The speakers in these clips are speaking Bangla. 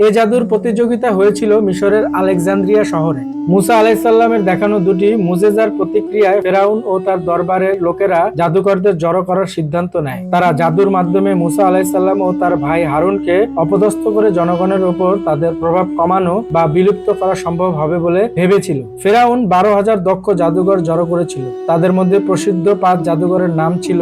এ জাদুর প্রতিযোগিতা হয়েছিল মিশরের আলেকজান্দ্রিয়া শহরে। মুসা আলাইসাল্লামের দেখানো দুটি মুজেজার প্রতিক্রিয়ায় ফেরাউন ও তার দরবারের লোকেরা জাদুকরদের জড়ো করার সিদ্ধান্ত নেয়। তারা জাদুর মাধ্যমে মুসা আলাইসাল্লাম ও তার ভাই হারুনকে অপদস্থ করে জনগণের উপর তাদের প্রভাব কমানো বা বিলুপ্ত করা সম্ভব হবে বলে ভেবেছিল। ফেরাউন 12,000 দক্ষ জাদুঘর জড়ো করেছিল। তাদের মধ্যে প্রসিদ্ধ 5 জাদুঘরের নাম ছিল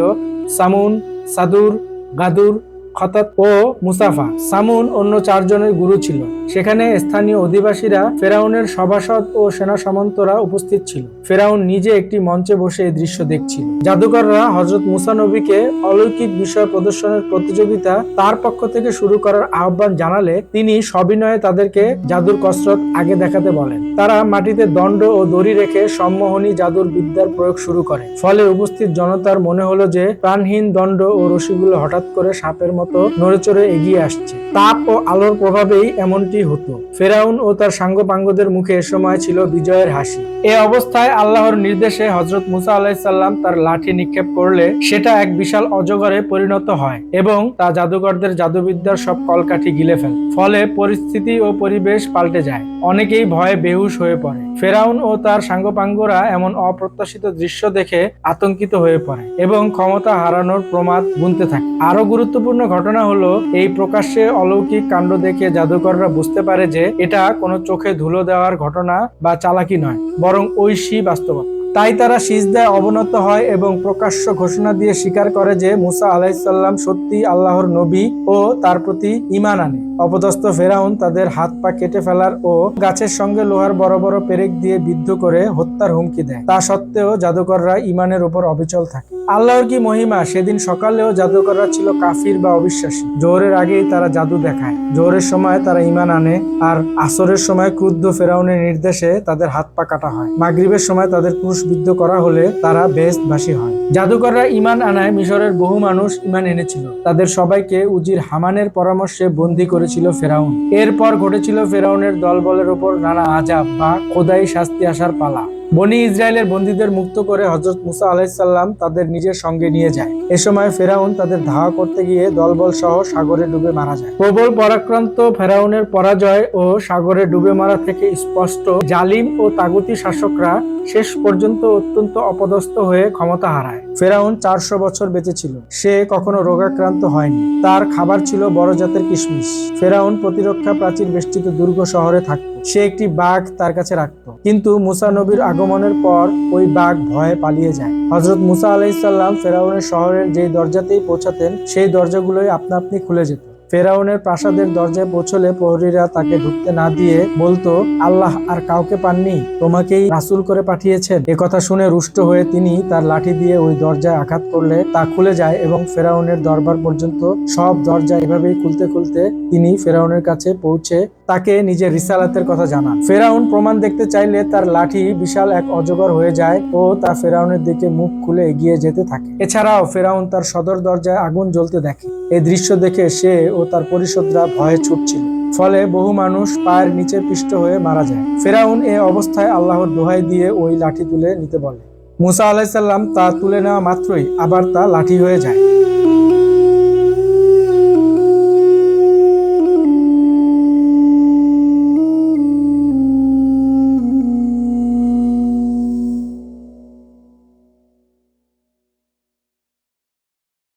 সামুন, সাদুর, গাদুর, খতাত ও মুসাফা। সামুন অন্য 4 জনের গুরু ছিল। সেখানে স্থানীয় অধিবাসীরা, ফেরাউনের সভাসদ ও সেনা সামন্তরা উপস্থিত ছিল। ফেরাউন নিজে একটি মঞ্চে বসে এই দৃশ্য দেখছিল। জাদুকররা হযরত মুসা নবীকে অলৌকিক বিষয় প্রদর্শনের প্রতিযোগিতা তার পক্ষ থেকে শুরু করার আহ্বান জানালে তিনি সবিনয়ে তাদেরকে জাদুর কসরত আগে দেখাতে বলেন। তারা মাটিতে দণ্ড ও দড়ি রেখে সম্মোহনী জাদুর বিদ্যার প্রয়োগ শুরু করে। ফলে উপস্থিত জনতার মনে হলো যে প্রাণহীন দণ্ড ও রশিগুলো হঠাৎ করে সাপের মতো নড়েচড়ে এগিয়ে আসছে। তাপ ও আলোর প্রভাবেই এমনটি হতো। ফেরাউন ও তার সাঙ্গপাঙ্গদের মুখে এ সময় ছিল বিজয়ের হাসি। এ অবস্থায় আল্লাহর নির্দেশে হযরত মুসা আলাইহিসসালাম তার লাঠি নিক্ষেপ করলে সেটা এক বিশাল অজগরে পরিণত হয় এবং তা জাদুকরদের জাদুবিদ্যার সব কলকাঠি গিলে ফেলে। ফলে পরিস্থিতি ও পরিবেশ পাল্টে যায়। অনেকেই ভয়ে বেহুশ হয়ে পড়ে। ফেরাউন ও তার সাঙ্গপাঙ্গরা এমন অপ্রত্যাশিত দৃশ্য দেখে আতঙ্কিত হয়ে পড়ে এবং ক্ষমতা হারানোর প্রমাদ গুনতে থাকে। আরো গুরুত্বপূর্ণ ঘটনা হলো, এই প্রকাশ্যে অলৌকিক কাণ্ড দেখে জাদুকররা বুঝতে পারে যে এটা কোনো চোখে ধুলো দেওয়ার ঘটনা বা চালাকি নয়, বরং ঐশী বাস্তবতা। তাই তারা সিজদায় অবনত হয় এবং প্রকাশ্য ঘোষণা দিয়ে স্বীকার করে যে মুসা আলাইহিসসালাম সত্যি আল্লাহর নবী ও তার প্রতি ঈমান আনে। অপদস্থ ফেরাউন তাদের হাত পা কেটে ফেলার ও গাছের সঙ্গে লোহার বড় বড় পেরেক দিয়ে বিদ্ধ করে হত্যার হুমকি দেয়। তা সত্ত্বেও জাদুকররা ঈমানের উপর অবিচল থাকে। আল্লাহর কি মহিমা! সেদিন সকালেও জাদুকররা ছিল কাফির বা অবিশ্বাসী। জোহরের আগেই তারা জাদু দেখায়। জোহরের সময় তারা ঈমান আনে আর আসরের সময় ক্রুদ্ধ ফেরাউনের নির্দেশে তাদের হাত পা কাটা হয়। মাগরিবের সময় তাদের ক্রুশবিদ্ধ করা হলে তারা বেহেশতবাসী হয়। জাদুকররা ঈমান আনায় মিশরের বহু মানুষ ঈমান এনেছিল। তাদের সবাইকে উজির হামানের পরামর্শে বন্দী করেছিল ফেরাউন। এরপর ঘটেছিল ফেরাউনের দলবলের উপর নানা আযাব বা খোদাই শাস্তি আসার পালা। বনি ইসরায়েলের বন্দীদের মুক্ত করে হযরত মুসা আলাইহিসসালাম তাদের নিজের সঙ্গে নিয়ে যায়। এ সময় ফেরাউন তাদের ধাওয়া করতে গিয়ে দলবল সহ সাগরে ডুবে মারা যায়। প্রবল পরাক্রান্ত ফেরাউনের পরাজয় ও সাগরে ডুবে মারা থেকে স্পষ্ট, জালিম ও তাগুতি শাসকরা শেষ পর্যন্ত অত্যন্ত অপদস্থ হয়ে ক্ষমতা হারায়। ফেরাউন 400 বছর বেঁচে ছিল। সে কখনো রোগাক্রান্ত হয়নি। তার খাবার ছিল বড় জাতের কিশমিশ। ফেরাউন প্রতিরক্ষা প্রাচীর বেষ্টিত দুর্গ শহরে থাকত। সে একটি বাঘ তার কাছে রাখত। কিন্তু মুসা নবীর আগমনের পর ওই বাঘ ভয়ে পালিয়ে যায়। হযরত মুসা আলাইহিসসালাম ফেরাউনের শহরের যেই দরজাতেই পৌঁছাতেন সেই দরজাগুলোই আপনা আপনি খুলে যেত। ফেরাউনের প্রাসাদের দরজায় পৌঁছলে প্রহরীরা তাকে ঢুকতে না দিয়ে বলতো, আল্লাহ আর কাউকে পাননি, তোমাকেই রাসূল করে পাঠিয়েছেন। একথা শুনে রুষ্ট হয়ে তিনি তার লাঠি দিয়ে ওই দরজায় আঘাত করলে তা খুলে যায় এবং ফেরাউনের দরবার পর্যন্ত সব দরজা এভাবেই খুলতে খুলতে তিনি ফেরাউনের কাছে পৌঁছে তাকে নিজের রিসালাতের কথা জানান। ফেরাউন প্রমাণ দেখতে চাইলে তার লাঠি বিশাল এক অজগর হয়ে যায় ও তা ফেরাউনের দিকে মুখ খুলে এগিয়ে যেতে থাকে। এছাড়াও ফেরাউন তার সদর দরজায় আগুন জ্বলতে দেখে। এই দৃশ্য দেখে সে ও তার পরিষদরা ভয়ে ছুটছিল। ফলে বহু মানুষ পায়ের নিচে পিষ্ট হয়ে মারা যায়। ফেরাউন এ অবস্থায় আল্লাহর দোহাই দিয়ে ওই লাঠি তুলে নিতে বলে। মুসা আলাইহিসসালাম তা তুলে নেওয়া মাত্রই আবার তা লাঠি হয়ে যায়।